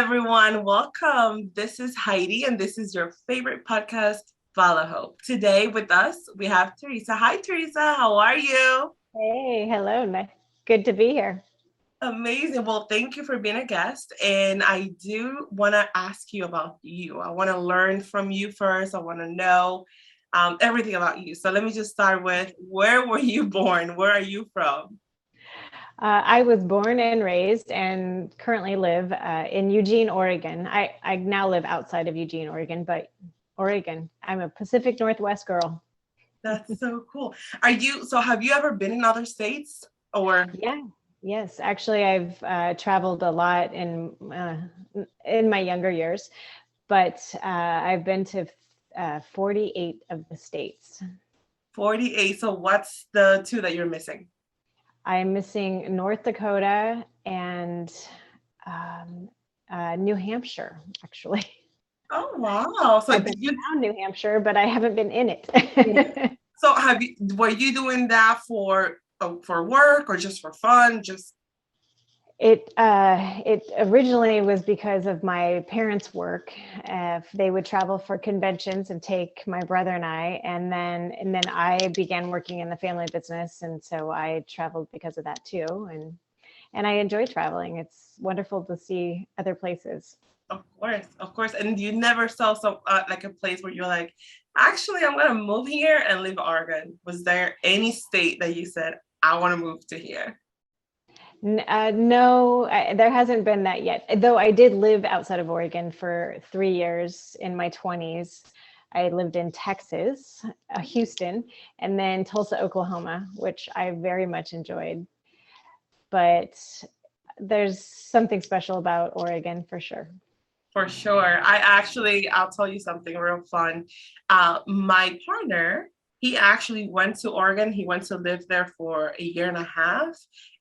everyone. Welcome. This is Heidi, and this is your favorite podcast, Follow Hope. Today with us, we have Teresa. Hi, Teresa. How are you? Hey, hello. Good to be here. Amazing. Well, thank you for being a guest. And I do want to ask you about you. I want to learn from you first. I want to know everything about you. So let me just start with where were you born? Where are you from? I was born and raised and currently live in Eugene, Oregon. I now live outside of Eugene, Oregon, but Oregon. I'm a Pacific Northwest girl. That's so cool. So have you ever been in other states or? Yeah, yes. Actually, I've traveled a lot in my younger years, but I've been to 48 of the states. 48. So what's the two that you're missing? I'm missing North Dakota and um, New Hampshire, actually. Oh wow. So I've been did you around New Hampshire, but I haven't been in Yeah. it. So were you doing that for work or just for fun? Just It originally was because of my parents' work. They would travel for conventions and take my brother and then I began working in the family business, and so I traveled because of that too. And I enjoy traveling. It's wonderful to see other places. of course. And you never saw some like a place where you're like, actually, I'm gonna move here and live in Oregon. Was there any state that you said, I want to move to here? No, there hasn't been that yet. Though I did live outside of Oregon for 3 years in my 20s. I lived in Texas, Houston, and then Tulsa, Oklahoma, which I very much enjoyed. But there's something special about Oregon for sure. For sure. I'll tell you something real fun. My partner, he actually went to Oregon. He went to live there for a year and a half.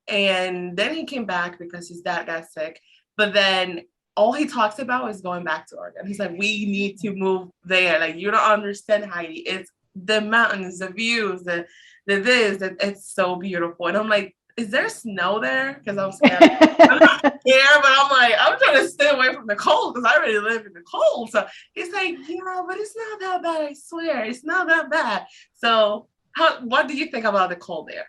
And then he came back because his dad got sick. But then all he talks about is going back to Oregon. He's like, we need to move there. Like, you don't understand, Heidi. It's the mountains, the views, it's so beautiful. And I'm like, is there snow there? Because I'm scared. I'm not scared, but I'm like, I'm trying to stay away from the cold because I already live in the cold. So he's like, yeah, but it's not that bad. I swear, it's not that bad. So, what do you think about the cold there?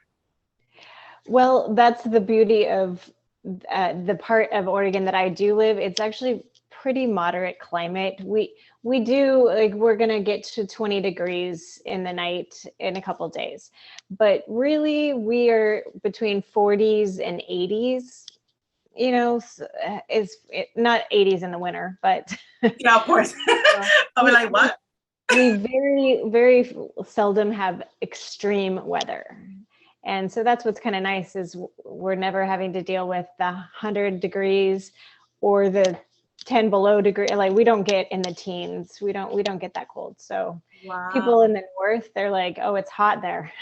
Well, that's the beauty of the part of Oregon that I do live. It's actually pretty moderate climate. We do like we're gonna get to 20 degrees in the night in a couple days, but really we are between 40s and 80s. Is it, not 80s in the winter, but Yeah, of course. I'll be we, like, what? we very, very seldom have extreme weather. And so that's what's kind of nice is we're never having to deal with the 100 degrees or the 10 below degree. Like we don't get in the teens. We don't get that cold. So people Wow. in the north, they're like, "Oh, it's hot there."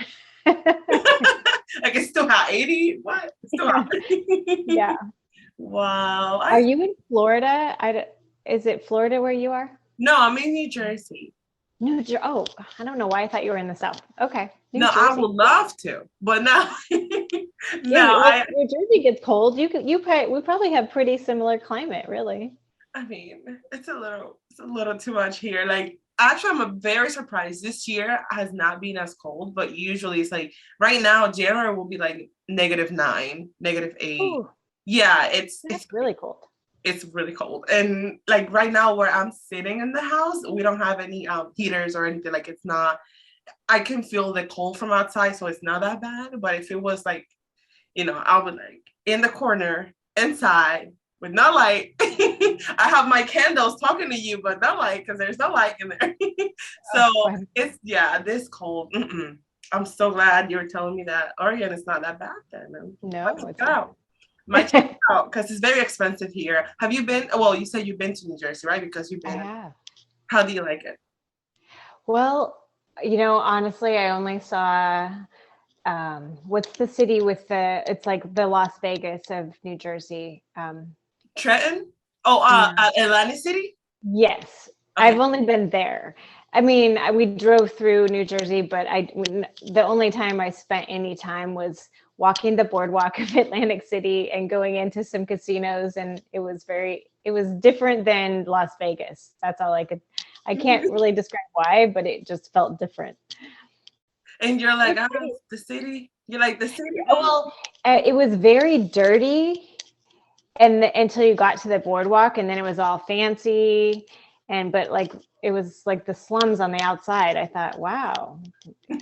Like it's still hot. 80? What? It's still hot. Yeah. Yeah. Wow. Are you in Florida? Is it Florida where you are? No, I'm in New Jersey. Oh, I don't know why I thought you were in the South. Okay. New No, I Jersey. would love to, but no, Yeah, no, well, New Jersey gets cold. We probably have pretty similar climate, really. I mean, it's a little too much here. Like, actually, I'm very surprised. This year has not been as cold, but usually it's like right now, January will be like -9, -8. Ooh, Yeah, that's really cold. it's really cold. And like right now, where I'm sitting in the house, we don't have any heaters or anything. Like, it's not. I can feel the cold from outside, so it's not that bad. But if it was like, I would like in the corner inside with no light. I have my candles talking to you, but no light because there's no light in there. Oh, So fun. it's this cold. Mm-mm. I'm so glad you were telling me that Oregon is not that bad then. Might No, check it's it not. out. Might check it out because it's very expensive here. Have you been? Well, you said you've been to New Jersey, right? Because you've I been. have. How do you like it? Well, honestly, I only saw what's the city with it's like the Las Vegas of New Jersey. Trenton? Oh, No. Atlantic City? Yes, I've Okay. only been there. I mean, we drove through New Jersey, but the only time I spent any time was walking the boardwalk of Atlantic City and going into some casinos, and it was very it was different than Las Vegas. That's all I can't really describe why, but it just felt different. And you're like, It's ah, pretty. the city. You like the city? Well, it was very dirty, and until you got to the boardwalk, and then it was all fancy, but like it was like the slums on the outside. I thought, wow,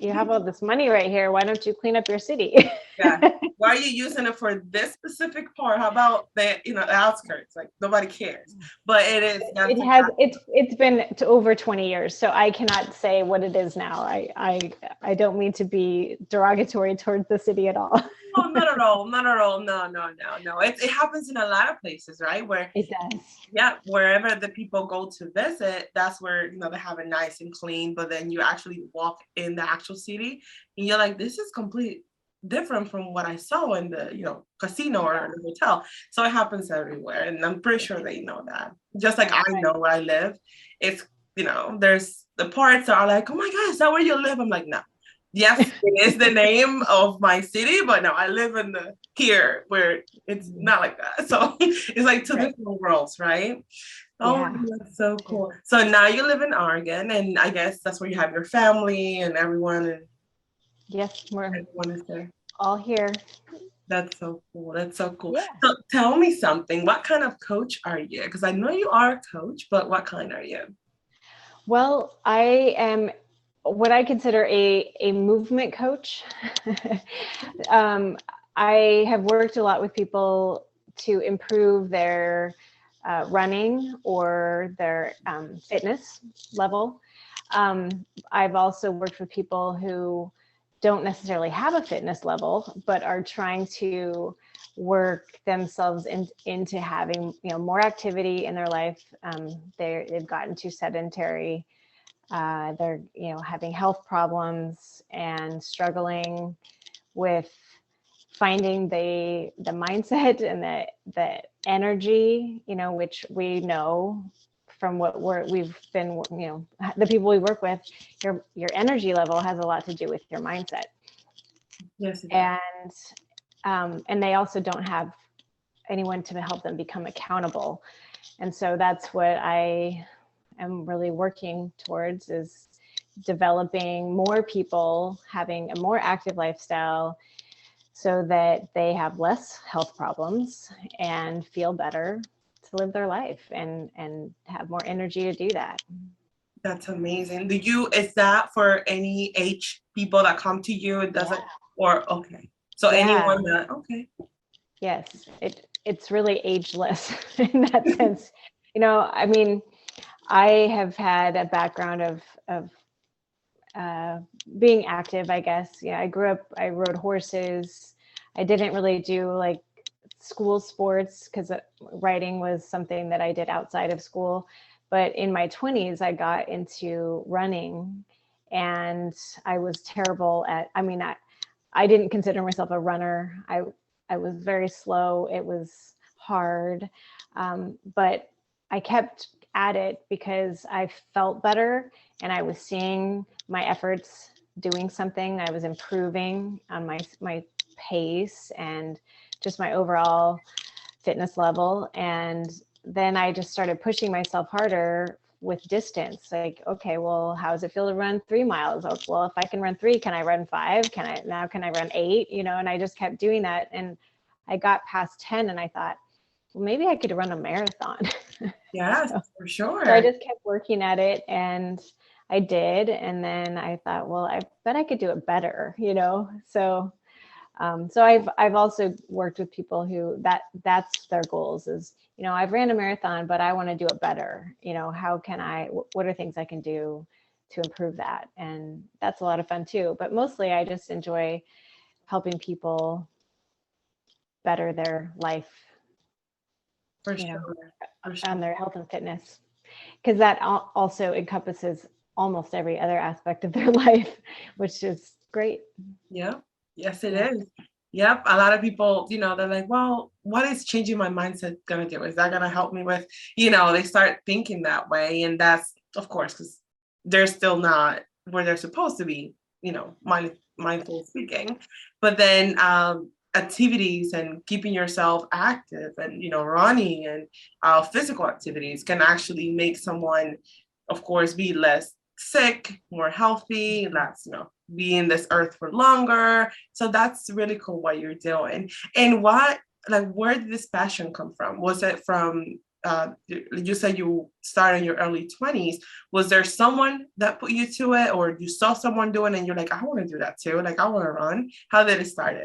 you have all this money right here. Why don't you clean up your city? Yeah. Why are you using it for this specific part? How about the outskirts? Like nobody cares. But it is. That's It's been to over 20 years, so I cannot say what it is now. I don't mean to be derogatory towards the city at all. No, not at all. Not at all. No, no, no, no. It happens in a lot of places, right? Where It does. yeah, wherever the people go to visit, that's where they have it nice and clean. But then you actually walk in the actual city, and you're like, this is complete different from what I saw in the casino or the hotel. So it happens everywhere, and I'm pretty sure they know that. Just like I know where I live, it's there's the parts that are like, oh my God, is that where you live? I'm like, no. Yes, it is the name of my city, but no, I live in the here where it's not like that. So it's like two different worlds, right? Oh, Yeah. that's so cool. So now you live in Oregon, and I guess that's where you have your family and everyone, and Yes, we're everyone is there. all here. That's so cool. That's so cool. Yeah. So tell me something. What kind of coach are you? Because I know you are a coach, but what kind are you? Well, I am what I consider a movement coach. I have worked a lot with people to improve their running or their fitness level. I've also worked with people who don't necessarily have a fitness level, but are trying to work themselves into having more activity in their life. They've gotten too sedentary. They're having health problems and struggling with finding the mindset and the energy, which we know from what we've been, the people we work with, your energy level has a lot to do with your mindset. Yes. And they also don't have anyone to help them become accountable. And so that's what I am really working towards, is developing more people having a more active lifestyle so that they have less health problems and feel better to live their life and have more energy to do that. That's amazing. Is that for any age people that come to you? It doesn't, or okay. So anyone that, okay. Yes, it's really ageless in that sense. I mean, I have had a background of being active, I guess. I grew up, I rode horses. I didn't really do like school sports because riding was something that I did outside of school. But in my 20s, I got into running, and I was terrible at, I didn't consider myself a runner. I was very slow. It was hard. But I kept at it because I felt better and I was seeing my efforts doing something. I was improving on my pace and just my overall fitness level. And then I just started pushing myself harder with distance. Like, okay, well, how does it feel to run 3 miles? Oh, well, if I can run 3, can I run 5? Can I run 8? And I just kept doing that. And I got past 10 and I thought, well, maybe I could run a marathon. Yes, for sure. So I just kept working at it, and I did. And then I thought, well, I bet I could do it better, So I've also worked with people who that's their goals is, I've ran a marathon, but I want to do it better. What are things I can do to improve that? And that's a lot of fun too. But mostly I just enjoy helping people better their life. For sure. On their health and fitness, because that also encompasses almost every other aspect of their life, which is great. Yeah. Yes, it is. Yep. A lot of people, they're like, well, what is changing my mindset going to do? Is that going to help me with, they start thinking that way. And that's, of course, because they're still not where they're supposed to be, mindful speaking. But then activities and keeping yourself active and running and physical activities can actually make someone, of course, be less sick, more healthy, less be in this earth for longer. So that's really cool what you're doing. And what, like, where did this passion come from? Was it from you said you started in your early 20s. Was there someone that put you to it, or you saw someone doing it and you're like, I want to do that too, like I want to run? How did it start?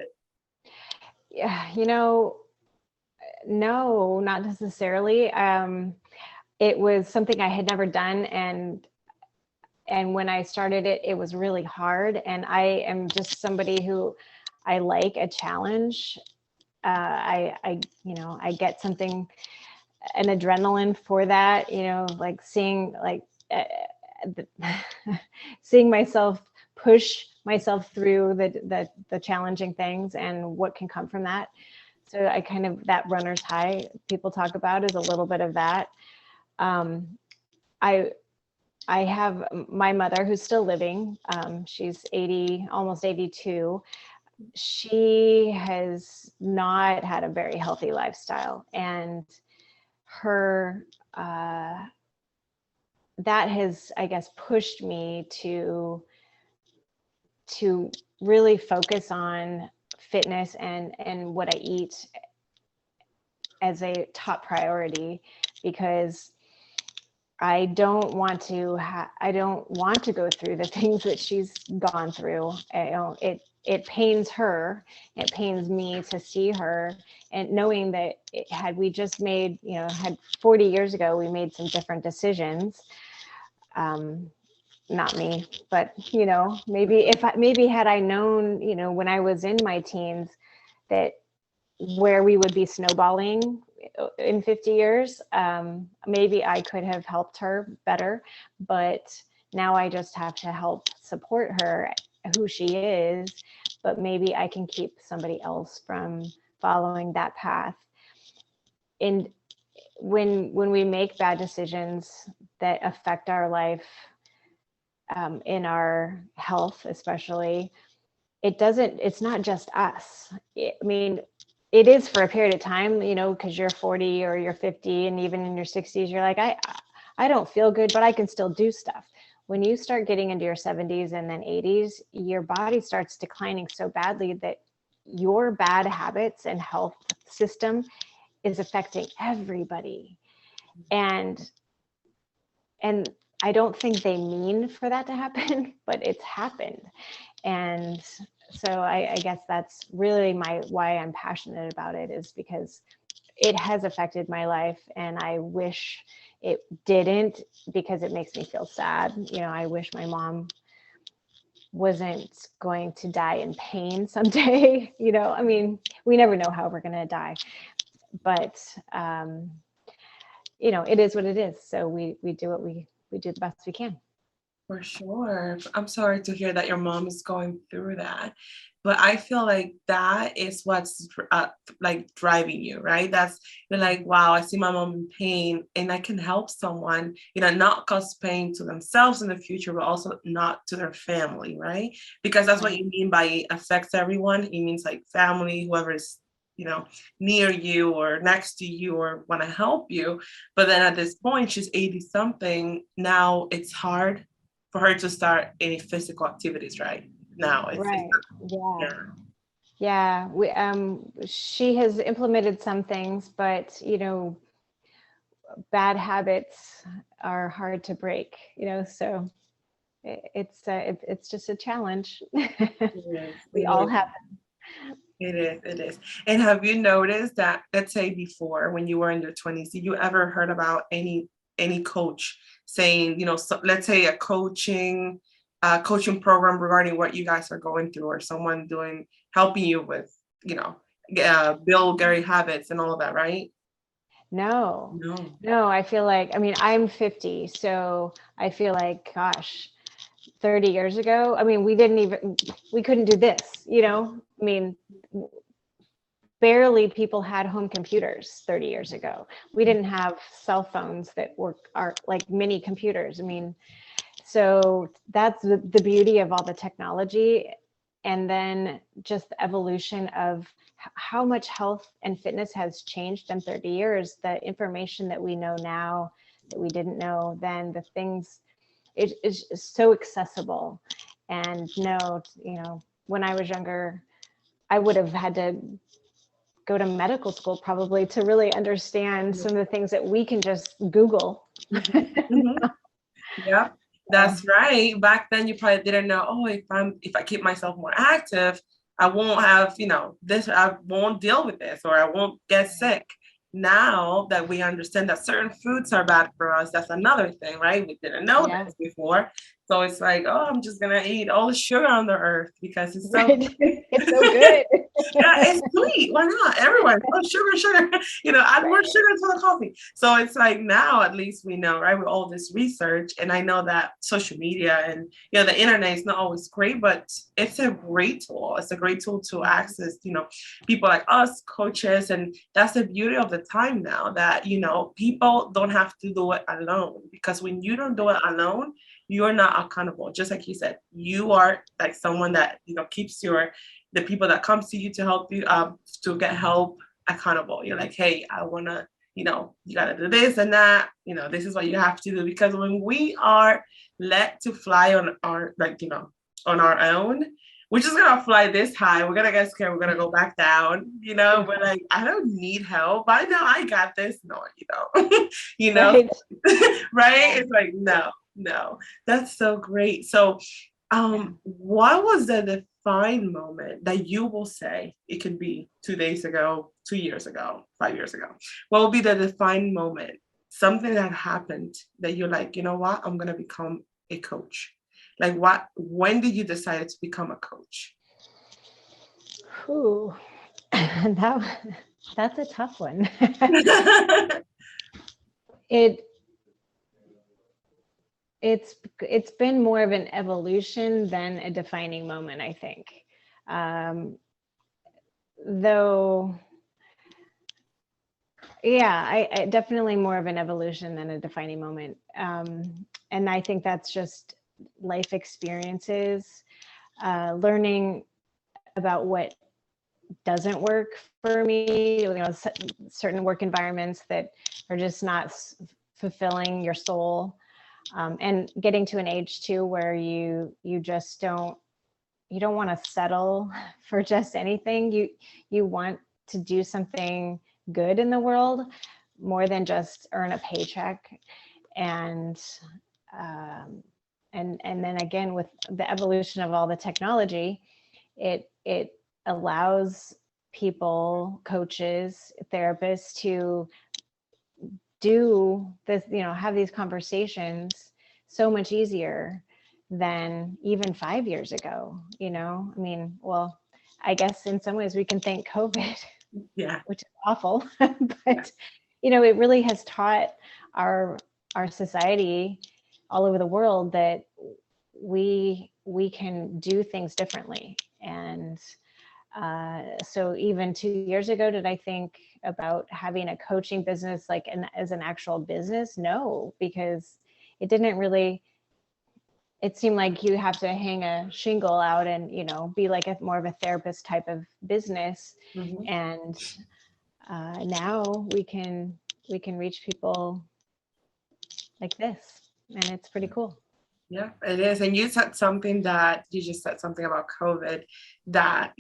Yeah, no, not necessarily. It was something I had never done, and when I started it, it was really hard. And I am just somebody who I like a challenge. I get something, an adrenaline for that. Like seeing seeing myself push myself through the challenging things and what can come from that. So I kind of, that runner's high people talk about is a little bit of that. Um, I I have my mother who's still living. She's 80, almost 82. She has not had a very healthy lifestyle, and her that has, I guess, pushed me to really focus on fitness and what I eat as a top priority, because I don't want to go through the things that she's gone through. It pains her. It pains me to see her, and knowing that had we just made, had 40 years ago, we made some different decisions. Not me, but maybe had I known, when I was in my teens, that where we would be snowballing in 50 years, maybe I could have helped her better. But now I just have to help support her, who she is, but maybe I can keep somebody else from following that path. And when we make bad decisions that affect our life, in our health especially, it's not just us. I mean, it is for a period of time, because you're 40 or you're 50, and even in your 60s, you're like, I don't feel good, but I can still do stuff. When you start getting into your 70s and then 80s, your body starts declining so badly that your bad habits and health system is affecting everybody. And I don't think they mean for that to happen, but it's happened. And so I guess that's really why I'm passionate about it, is because it has affected my life, and I wish it didn't, because it makes me feel sad. I wish my mom wasn't going to die in pain someday. I mean, we never know how we're going to die, but it is what it is. So we do the best we can. For sure. I'm sorry to hear that your mom is going through that. But I feel like that is what's like driving you, right? That's, you're like, wow, I see my mom in pain and I can help someone, not cause pain to themselves in the future, but also not to their family, right? Because that's what you mean by it affects everyone. It means like family, whoever is near you or next to you or want to help you. But then at this point, she's 80 something. Now it's hard for her to start any physical activities right now. Right. Yeah. Yeah. Yeah. She has implemented some things, but bad habits are hard to break, so it's just a challenge. We all have them. It is. And have you noticed that, let's say before, when you were in your 20s, did you ever heard about any coach saying, so, let's say a coaching program regarding what you guys are going through, or someone helping you with, build Gary habits and all of that, right? No. No. I feel like, I'm 50, so I feel like, gosh, 30 years ago, we couldn't do this, barely people had home computers 30 years ago. We didn't have cell phones that are like mini computers. So that's the beauty of all the technology. and then just the evolution of how much health and fitness has changed in 30 years, the information that we know now that we didn't know then, the things, it is so accessible. And no, you know, when I was younger, I would have had to go to medical school probably to really understand some of the things that we can just Google. Mm-hmm. Yeah, that's right. Back then, you probably didn't know, oh, if I keep myself more active, I won't have, this, I won't deal with this, or I won't get sick. Now that we understand that certain foods are bad for us, that's another thing, right? We didn't know Yeah. this before. So it's like, oh, I'm just gonna eat all the sugar on the earth because it's so Right. It's so good. yeah, it's sweet. Why not? Everyone, oh, sugar, add more Right. sugar to the coffee. So it's like now at least we know, right? With all this research, and I know that social media and the internet is not always great, but it's a great tool. It's a great tool to access, people like us, coaches, and that's the beauty of the time now that people don't have to do it alone, because when you don't do it alone, you're not accountable. Just like you said, you are like someone that keeps the people that comes to you to help you to get help accountable. You're like, hey, I want to, you got to do this and that, this is what you have to do. Because when we are let to fly on our, on our own, we're just going to fly this high. We're going to get scared. We're going to go back down. We're like, I don't need help. I know I got this. No, you don't, Right. right? It's like, no, that's so great. So what was the defined moment that you will say, it could be 2 days ago, 2 years ago, 5 years ago? What will be the defined moment? Something that happened that you're like, you know what? I'm going to become a coach. Like when did you decide to become a coach? Ooh, that's a tough one. It's been more of an evolution than a defining moment, I think. Though, yeah, I definitely more of an evolution than a defining moment. And I think that's just life experiences, learning about what doesn't work for me, certain work environments that are just not fulfilling your soul. And getting to an age too where you just don't want to settle for just anything. You want to do something good in the world more than just earn a paycheck. And then again, with the evolution of all the technology, it allows people, coaches, therapists to do this, have these conversations so much easier than even 5 years ago. I mean, well, I guess in some ways we can thank COVID, yeah, which is awful, but it really has taught our society all over the world that we can do things differently. And so even 2 years ago, did I think about having a coaching business as an actual business? No, because it didn't really, it seemed like you have to hang a shingle out and, be like more of a therapist type of business. mm-hmm. And now we can reach people like this, and it's pretty cool. Yeah, it is. And you just said something about COVID that,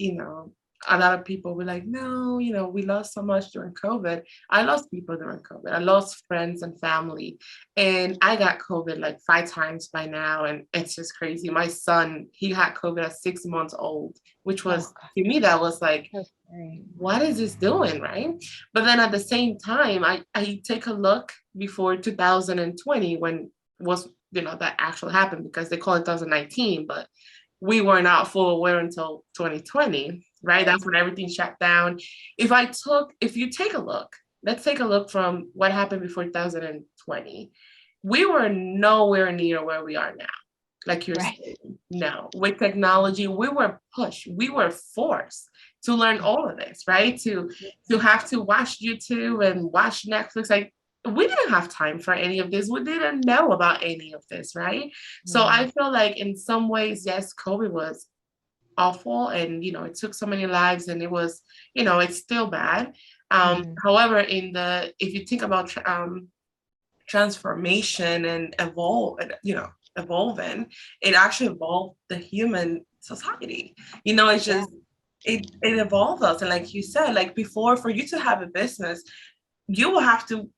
a lot of people were like, no, we lost so much during COVID. I lost people during COVID. I lost friends and family. And I got COVID like 5 times by now. And it's just crazy. My son, he had COVID at 6 months old, which was, to me, that was like, what is this doing, right? But then at the same time, I take a look before 2020 when was that actually happened, because they call it 2019, but we were not full aware until 2020, right? That's when everything shut down. If you take a look, let's take a look from what happened before 2020. We were nowhere near where we are now. Like you're saying, no, with technology, we were pushed, we were forced to learn all of this, right? To have to watch YouTube and watch Netflix. Like, we didn't have time for any of this. We didn't know about any of this, right? So I feel like in some ways, yes, COVID was awful, and it took so many lives, and it was, it's still bad. Mhm. However, if you think about transformation and evolving, it actually evolved the human society. It's Yeah. just it evolved us. And like you said, like before, for you to have a business, you will have to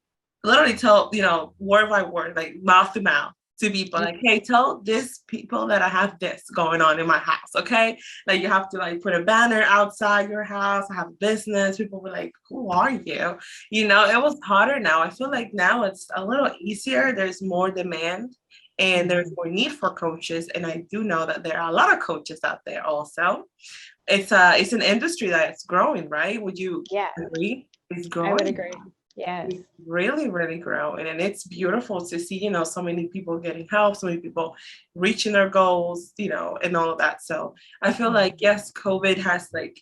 literally tell, word by word, like mouth to mouth, to people, like, hey, tell this people that I have this going on in my house. Okay. Like you have to like put a banner outside your house, I have a business. People were like, who are you? It was harder. Now I feel like now it's a little easier. There's more demand and there's Mhm. more need for coaches. And I do know that there are a lot of coaches out there also. It's an industry that's growing, right? Would you Yeah, agree? It's I would growing. agree. Yes. It's really, really growing. And it's beautiful to see, so many people getting help, so many people reaching their goals, and all of that. So I feel like, Mhm. yes, COVID has like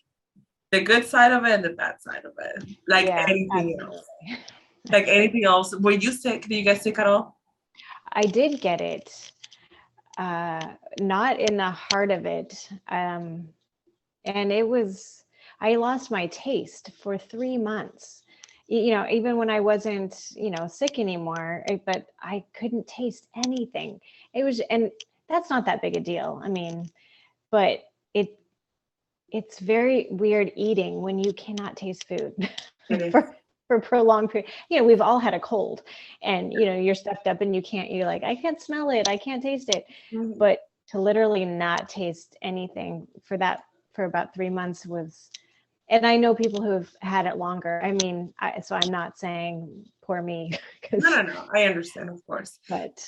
the good side of it and the bad side of it. Like Yeah, anything else. absolutely. Like anything else. Were you sick? Did you get sick at all? I did get it, not in the heart of it. And it was, I lost my taste for 3 months. Even when I wasn't, sick anymore, but I couldn't taste anything. And that's not that big a deal. I mean, but it, it's very weird eating when you cannot taste food It is. for prolonged period. We've all had a cold and, you're stuffed up and you're like, I can't smell it. I can't taste it. Mhm. But to literally not taste anything for about 3 months was, and I know people who have had it longer. I mean, so I'm not saying poor me, No, because, no, no. I understand, of course. but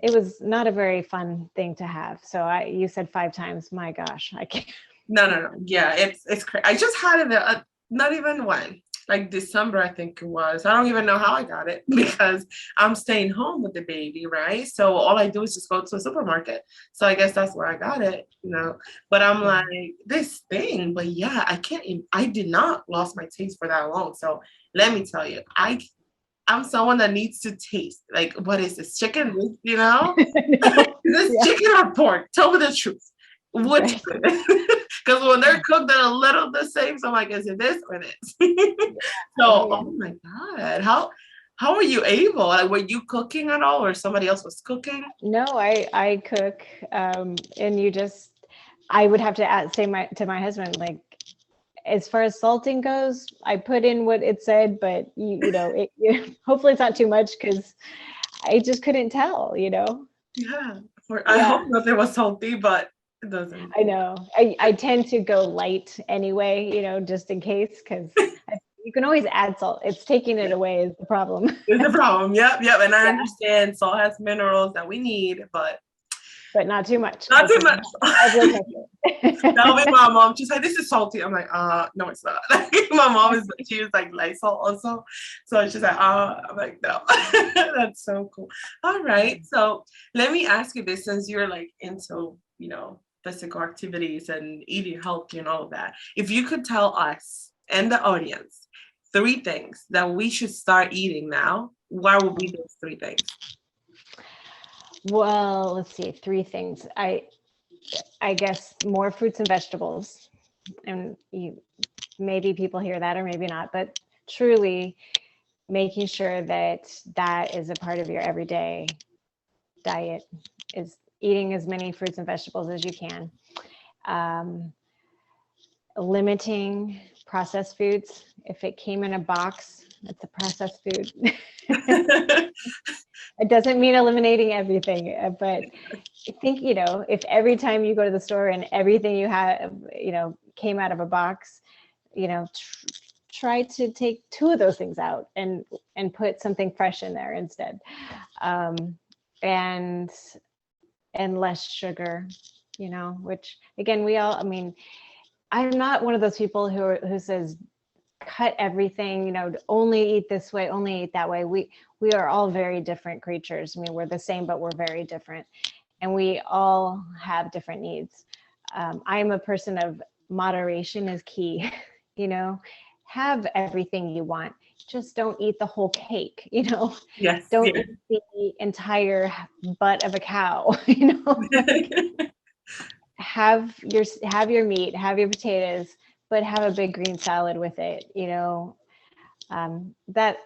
it was not a very fun thing to have. So you said 5 times. My gosh, I can't. No, no, no. Yeah, it's crazy. I just had it not even when, like December, I think it was. I don't even know how I got it because I'm staying home with the baby, right? So all I do is just go to a supermarket. So I guess that's where I got it. But I'm Yeah. like, this thing, but yeah, I did not lost my taste for that long. So let me tell you, I'm someone that needs to taste. Like, what is this? Chicken, No. is this Yeah. chicken or pork? Tell me the truth. Which Right. because when they're cooked, they're a little the same. So I'm like, is it this or this? Yeah, I So, hear oh you. my God, how were you able? Like, were you cooking at all, or somebody else was cooking? No, I cook, and I would have to say to my husband, like, as far as salting goes, I put in what it said, but hopefully it's not too much, because I just couldn't tell. Yeah, I Yeah, hope nothing was salty, but it doesn't. I know. I tend to go light anyway, just in case, because you can always add salt. It's taking it away is the problem. It's a problem. Yep, yep. And I Yeah, understand salt has minerals that we need, but but not too much, not too because much. high blood That'll be pressure. my mom. She's like, this is salty. I'm like, no, it's not. My mom she was like Lysol also. So she's like, I'm like, no. That's so cool. All right. So let me ask you this, since you're like into, physical activities and eating healthy and all of that. If you could tell us and the audience 3 things that we should start eating now, what would be those 3 things? Well, let's see, 3 things. I guess more fruits and vegetables, and maybe people hear that or maybe not, but truly making sure that that is a part of your everyday diet, is eating as many fruits and vegetables as you can. Um, Limiting processed foods. If it came in a box, it's a processed food. It doesn't mean eliminating everything, but I think, if every time you go to the store and everything you have, came out of a box, try to take 2 of those things out and put something fresh in there instead. Um, and less sugar, which again, I mean, I'm not one of those people who says cut everything, only eat this way, only eat that way. We are all very different creatures. I mean, we're the same, but we're very different, and we all have different needs. I'm a person of moderation is key. you know have everything you want, just don't eat the whole cake. Yes, Don't yeah. eat the entire butt of a cow. Like, have your meat, have your potatoes, but have a big green salad with it, that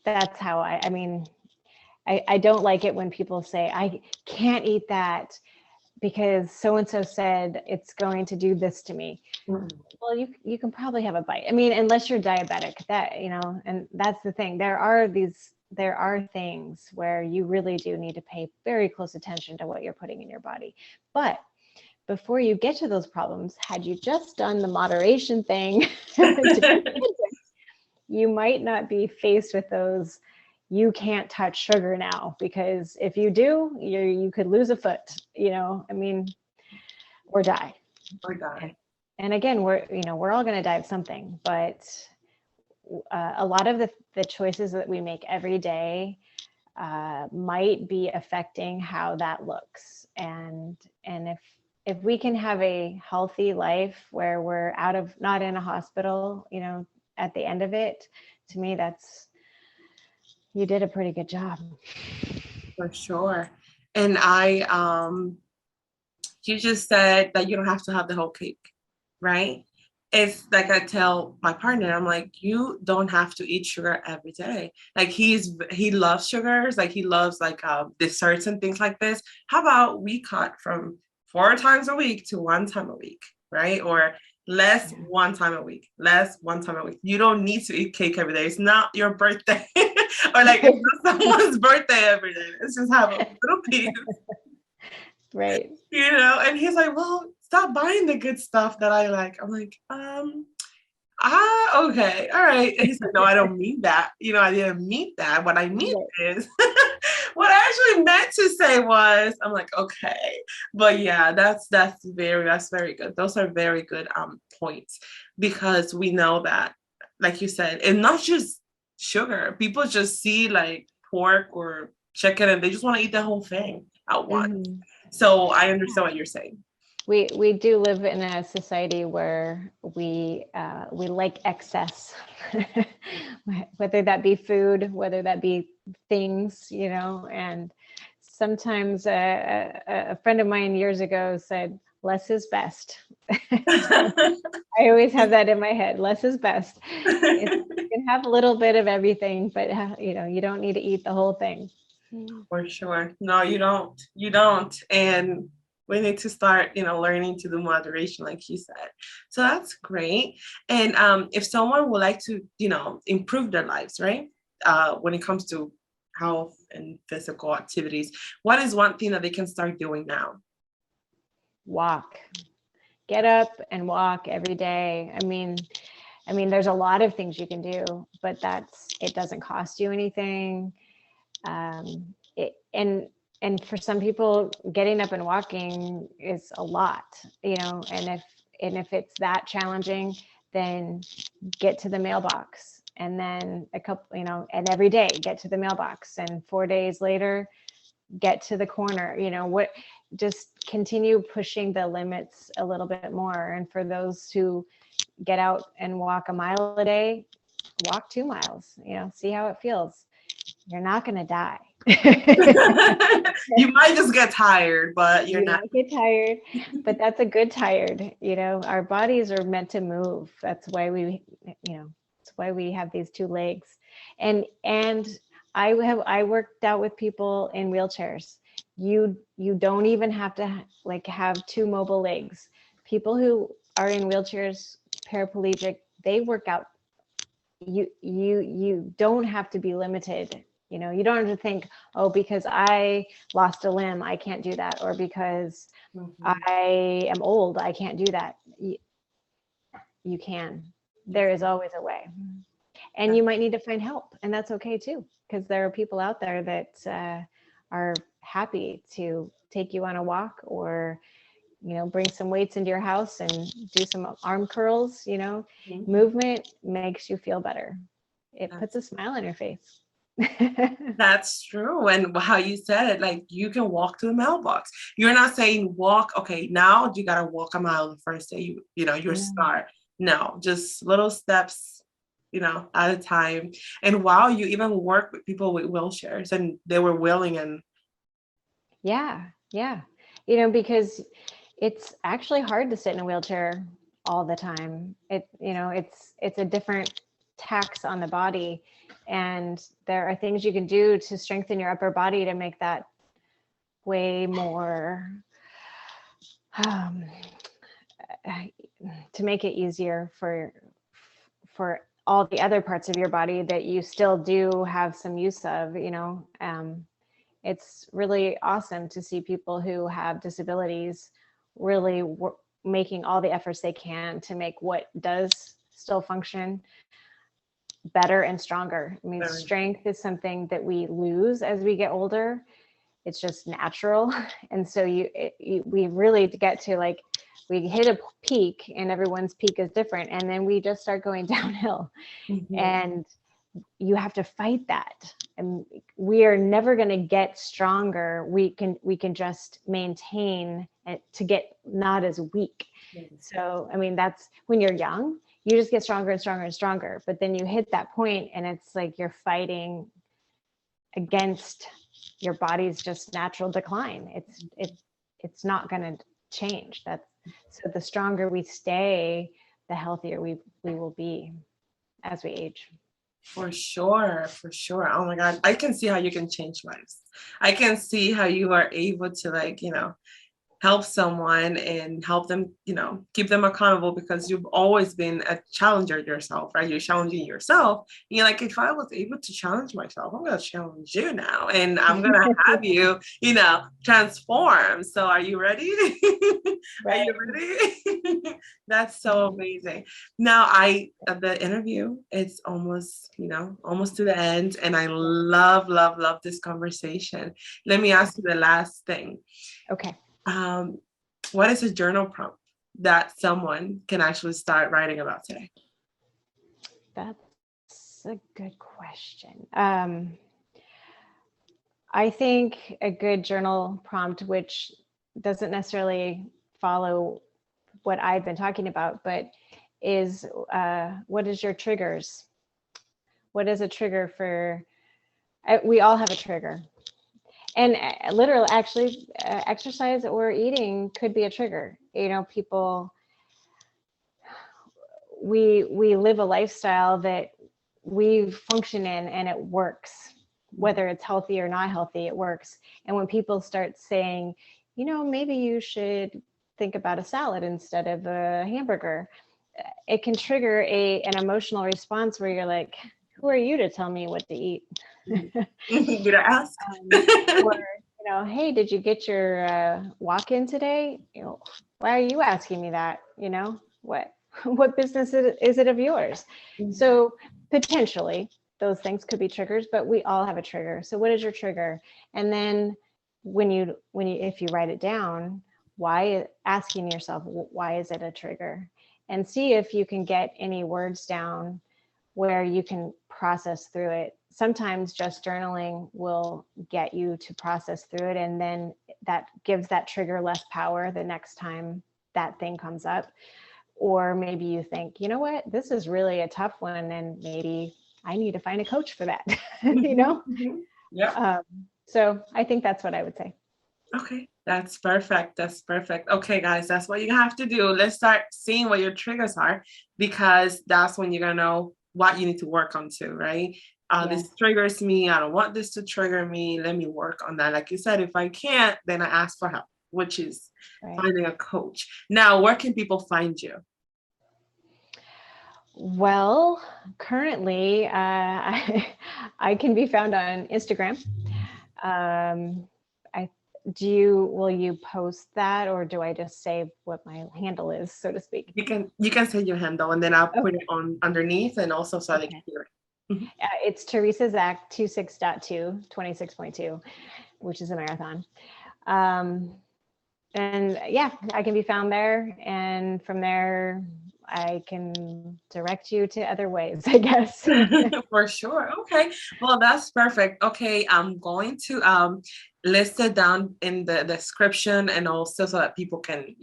that's how I mean, I don't like it when people say I can't eat that because so and so said it's going to do this to me. Mhm. Well, you can probably have a bite. I mean, unless you're diabetic, and that's the thing. There are things where you really do need to pay very close attention to what you're putting in your body. But before you get to those problems, had you just done the moderation thing, you might not be faced with those. You can't touch sugar now, because if you do, you could lose a foot, I mean, or die. Or die. And again, we're all going to die of something, but a lot of the choices that we make every day might be affecting how that looks. And if we can have a healthy life where we're not in a hospital, at the end of it, to me, you did a pretty good job. For sure. And you just said that you don't have to have the whole cake, right? It's like I tell my partner, I'm like, you don't have to eat sugar every day. Like he loves sugars, like he loves like desserts and things like this. How about we cut from 4 times a week to 1 time a week, right? Or less 1 time a week, less 1 time a week. You don't need to eat cake every day. It's not your birthday. Or like it's not someone's birthday every day. Let's just have a little piece. Right. And he's like, well, stop buying the good stuff that I like. I'm like, okay, all right. And he's like, no, I don't mean that. I didn't mean that. What I mean is, what I actually meant to say was, I'm like, okay. But yeah, that's very good. Those are very good points, because we know that, like you said, and not just sugar. People just see like pork or chicken and they just want to eat the whole thing at once. Mm-hmm. So I understand what you're saying. We do live in a society where we like excess, whether that be food, whether that be things, and sometimes a friend of mine years ago said, less is best. I always have that in my head. Less is best. You can have a little bit of everything, but you don't need to eat the whole thing. For sure. No, you don't. You don't. And we need to start, learning to do moderation, like you said. So that's great. And if someone would like to, improve their lives, right? When it comes to health and physical activities, what is one thing that they can start doing now? Walk. Get up and walk every day. I mean, there's a lot of things you can do, but it doesn't cost you anything. And for some people, getting up and walking is a lot, and if it's that challenging, then get to the mailbox, and then and every day get to the mailbox, and 4 days later, get to the corner, just continue pushing the limits a little bit more. And for those who get out and walk a mile a day, walk 2 miles, see how it feels. You're not going to die. You might just get tired, but you're not. Might get tired, but that's a good tired. Our bodies are meant to move. That's why we have these 2 legs. And I worked out with people in wheelchairs. You don't even have to have 2 mobile legs. People who are in wheelchairs, paraplegic, they work out. You don't have to be limited. You don't have to think, oh, because I lost a limb, I can't do that. Or because I am old, I can't do that. You can. There is always a way. And you might need to find help. And that's okay too, because there are people out there that are happy to take you on a walk, or bring some weights into your house and do some arm curls. Movement makes you feel better. It puts a smile on your face. That's true. And how you said it, like you can walk to the mailbox. You're not saying walk, okay, now you got to walk a mile the first day your start. No, just little steps, at a time. And wow, you even work with people with wheelchairs, and they were willing. And yeah, because It's actually hard to sit in a wheelchair all the time. It's a different tax on the body, and there are things you can do to strengthen your upper body to make that way more um, to make it easier for all the other parts of your body that you still do have some use of. It's really awesome to see people who have disabilities really making all the efforts they can to make what does still function better and stronger. I mean, strength is something that we lose as we get older. It's just natural. And so we really get to, like, we hit a peak, and everyone's peak is different. And then we just start going downhill. Mm-hmm. And you have to fight that. And we are never going to get stronger. We can just maintain it to get not as weak. Mm-hmm. So, I mean, that's when you're young, you just get stronger and stronger and stronger. But then you hit that point and it's like you're fighting against your body's just natural decline. It's not going to change. So the stronger we stay, the healthier we will be as we age. For sure. Oh my God. I can see how you can change lives. I can see how you are able to, help someone and help them, keep them accountable, because you've always been a challenger yourself, right? You're challenging yourself. And you're like, if I was able to challenge myself, I'm going to challenge you now. And I'm going to have you, transform. So are you ready? Right. Are you ready? That's so amazing. Now the interview, it's almost to the end. And I love this conversation. Let me ask you the last thing. Okay. What is a journal prompt that someone can actually start writing about today? That's a good question. I think a good journal prompt, which doesn't necessarily follow what I've been talking about, but is what is your triggers? What is a trigger for? We all have a trigger. And literally, actually, exercise or eating could be a trigger. People, we live a lifestyle that we function in, and it works. Whether it's healthy or not healthy, it works. And when people start saying, maybe you should think about a salad instead of a hamburger, it can trigger an emotional response where you're like, who are you to tell me what to eat? Did I ask? Or, hey, did you get your walk-in today? Why are you asking me that? What business is it of yours? Mm-hmm. So potentially those things could be triggers, but we all have a trigger. So what is your trigger? And then if you write it down, asking yourself, why is it a trigger? And see if you can get any words down where you can process through it. Sometimes just journaling will get you to process through it, and then that gives that trigger less power the next time that thing comes up. Or maybe you think, you know what, this is really a tough one, and maybe I need to find a coach for that. Mm-hmm. Yeah. So I think that's what I would say. Okay, that's perfect. Okay, guys, that's what you have to do. Let's start seeing what your triggers are, because that's when you're gonna know what you need to work on too, right? This triggers me. I don't want this to trigger me. Let me work on that. Like you said, if I can't, then I ask for help, which is finding a coach. Now, where can people find you? Well, currently, I can be found on Instagram. Will you post that, or do I just say what my handle is, so to speak? You can say your handle, and then I'll put it on underneath, and also so they can hear it. Mm-hmm. It's Teresa Zach 26.2, which is a marathon. And I can be found there, and from there I can direct you to other ways, I guess. For sure. Okay. Well, that's perfect. Okay. I'm going to list it down in the description, and also so that people can,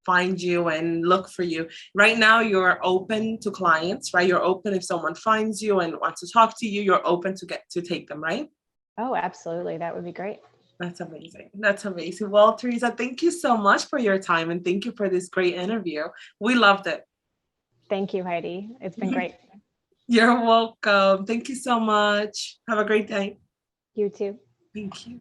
find you and look for you. Right now, you're open to clients, right? You're open if someone finds you and wants to talk to you, you're open to take them, right? Oh, absolutely. That would be great. That's amazing. That's amazing. Well, Teresa, thank you so much for your time and thank you for this great interview. We loved it. Thank you, Heidi. It's been great. You're welcome. Thank you so much. Have a great day. You too. Thank you.